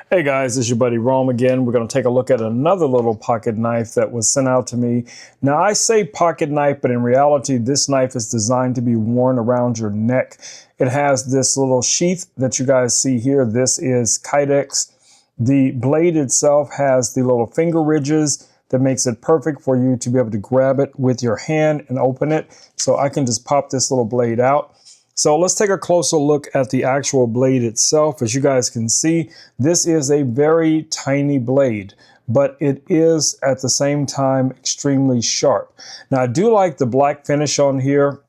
Hey guys, it's your buddy Rome again. We're going to take a look at another little pocket knife that was sent out to me. Now I say pocket knife, but in reality this knife is designed to be worn around your neck. It has this little sheath that you guys see here. This is Kydex. The blade itself has the little finger ridges that makes it perfect for you to be able to grab it with your hand and open it. So I can just pop this little blade out. So let's take a closer look at the actual blade itself. As you guys can see, this is a very tiny blade, but it is at the same time extremely sharp. Now I do like the black finish on here.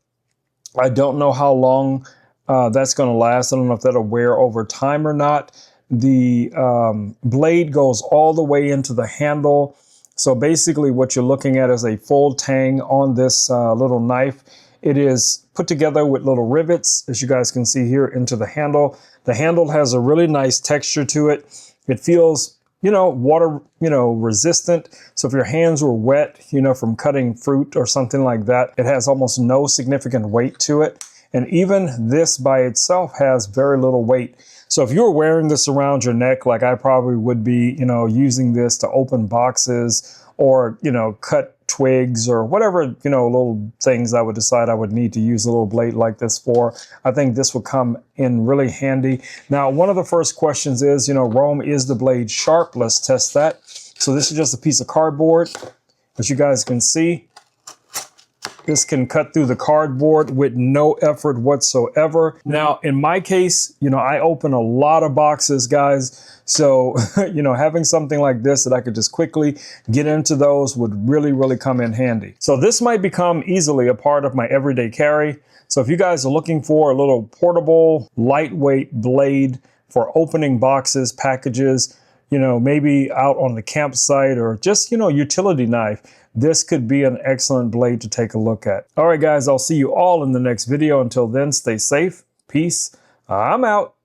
I don't know how long that's going to last. I don't know if that'll wear over time or not. The blade goes all the way into the handle. So basically what you're looking at is a full tang on this little knife. It is put together with little rivets, as you guys can see here, into the handle. The handle has a really nice texture to it. It feels, water, resistant. So if your hands were wet, from cutting fruit or something like that, it has almost no significant weight to it. And even this by itself has very little weight. So if you were wearing this around your neck, like I probably would be, using this to open boxes or, cut twigs or whatever, little things I would decide I would need to use a little blade like this for, I think this would come in really handy. Now, one of the first questions is, Rome, is the blade sharp? Let's test that. So this is just a piece of cardboard. As you guys can see, this can cut through the cardboard with no effort whatsoever. Now, in my case, I open a lot of boxes, guys. So, having something like this that I could just quickly get into those would really, really come in handy. So this might become easily a part of my everyday carry. So if you guys are looking for a little portable, lightweight blade for opening boxes, packages, maybe out on the campsite or just, utility knife, this could be an excellent blade to take a look at. All right, guys, I'll see you all in the next video. Until then, stay safe. Peace. I'm out.